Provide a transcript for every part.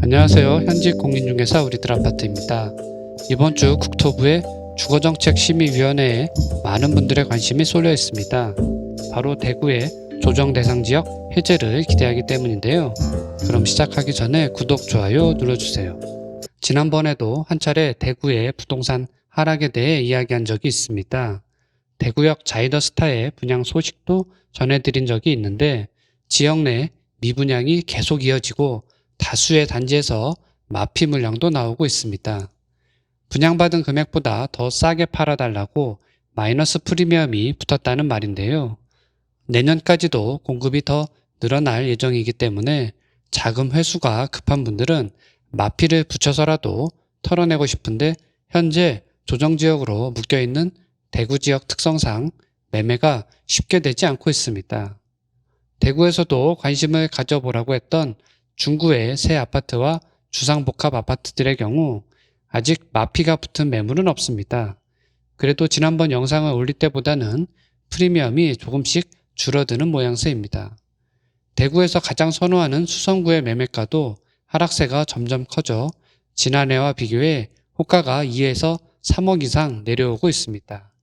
안녕하세요. 현직 공인중개사 우리들 아파트입니다. 이번 주 국토부의 주거정책심의위원회에 많은 분들의 관심이 쏠려 있습니다. 바로 대구의 조정대상지역 해제를 기대하기 때문인데요. 그럼 시작하기 전에 구독, 좋아요 눌러주세요. 지난번에도 한 차례 대구의 부동산 하락에 대해 이야기한 적이 있습니다. 대구역 자이더스타의 분양 소식도 전해드린 적이 있는데 지역 내 미분양이 계속 이어지고 다수의 단지에서 마피 물량도 나오고 있습니다. 분양받은 금액보다 더 싸게 팔아달라고 마이너스 프리미엄이 붙었다는 말인데요. 내년까지도 공급이 더 늘어날 예정이기 때문에 자금 회수가 급한 분들은 마피를 붙여서라도 털어내고 싶은데 현재 조정지역으로 묶여있는 대구 지역 특성상 매매가 쉽게 되지 않고 있습니다. 대구에서도 관심을 가져보라고 했던 중구의 새 아파트와 주상복합 아파트들의 경우 아직 마피가 붙은 매물은 없습니다. 그래도 지난번 영상을 올릴 때보다는 프리미엄이 조금씩 줄어드는 모양새입니다. 대구에서 가장 선호하는 수성구의 매매가도 하락세가 점점 커져 지난해와 비교해 호가가 2에서 3억 이상 내려오고 있습니다.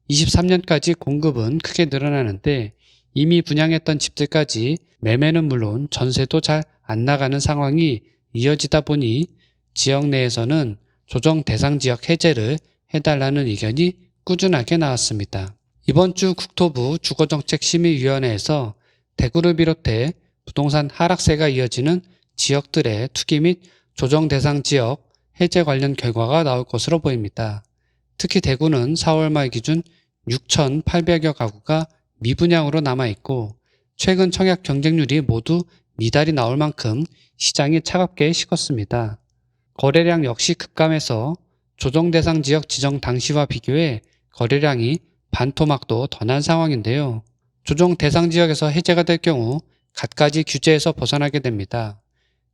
23년까지 공급은 크게 늘어나는데 이미 분양했던 집들까지 매매는 물론 전세도 잘 안 나가는 상황이 이어지다 보니 지역 내에서는 조정 대상 지역 해제를 해달라는 의견이 꾸준하게 나왔습니다. 이번 주 국토부 주거정책심의위원회에서 대구를 비롯해 부동산 하락세가 이어지는 지역들의 투기 및 조정 대상 지역 해제 관련 결과가 나올 것으로 보입니다. 특히 대구는 4월 말 기준 6,800여 가구가 미분양으로 남아있고 최근 청약 경쟁률이 모두 미달이 나올 만큼 시장이 차갑게 식었습니다. 거래량 역시 급감해서 조정 대상 지역 지정 당시와 비교해 거래량이 반토막도 더 난 상황인데요. 조정 대상 지역에서 해제가 될 경우 갖가지 규제에서 벗어나게 됩니다.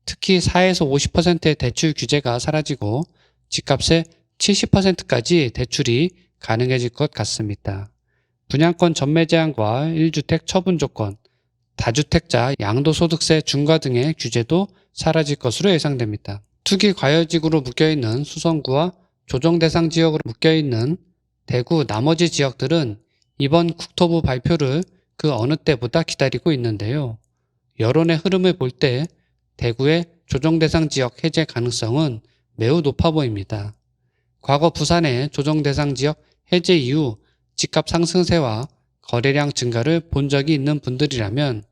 특히 4에서 50%의 대출 규제가 사라지고 집값의 70%까지 대출이 가능해질 것 같습니다. 분양권 전매 제한과 1주택 처분 조건, 다주택자 양도소득세 중과 등의 규제도 사라질 것으로 예상됩니다. 투기 과열지구로 묶여있는 수성구와 조정 대상 지역으로 묶여있는 대구 나머지 지역들은 이번 국토부 발표를 그 어느 때보다 기다리고 있는데요. 여론의 흐름을 볼 때 대구의 조정 대상 지역 해제 가능성은 매우 높아 보입니다. 과거 부산의 조정 대상 지역 해제 이후 집값 상승세와 거래량 증가를 본 적이 있는 분들이라면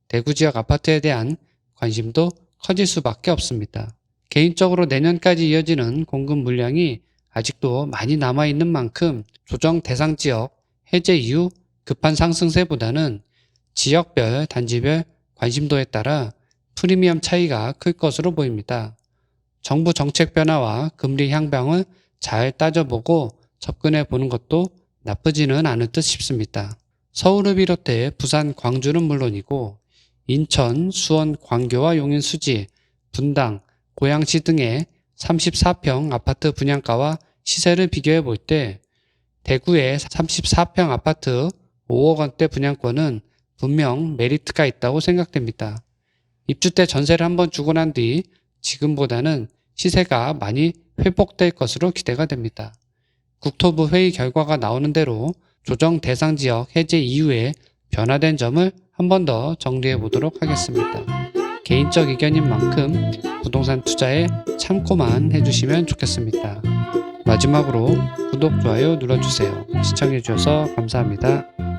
대구 지역 아파트에 대한 관심도 커질 수밖에 없습니다. 개인적으로 내년까지 이어지는 공급 물량이 아직도 많이 남아있는 만큼 조정 대상 지역 해제 이후 급한 상승세보다는 지역별, 단지별 관심도에 따라 프리미엄 차이가 클 것으로 보입니다. 정부 정책 변화와 금리 향방을 잘 따져보고 접근해 보는 것도 나쁘지는 않을 듯 싶습니다. 서울을 비롯해 부산, 광주는 물론이고 인천, 수원, 광교와 용인, 수지, 분당, 고양시 등의 34평 아파트 분양가와 시세를 비교해 볼 때 대구의 34평 아파트 5억 원대 분양권은 분명 메리트가 있다고 생각됩니다. 입주 때 전세를 한번 주고 난 뒤 지금보다는 시세가 많이 회복될 것으로 기대가 됩니다. 국토부 회의 결과가 나오는 대로 조정 대상 지역 해제 이후에 변화된 점을 한 번 더 정리해 보도록 하겠습니다. 개인적 의견인 만큼 부동산 투자에 참고만 해주시면 좋겠습니다. 마지막으로 구독, 좋아요 눌러주세요. 시청해 주셔서 감사합니다.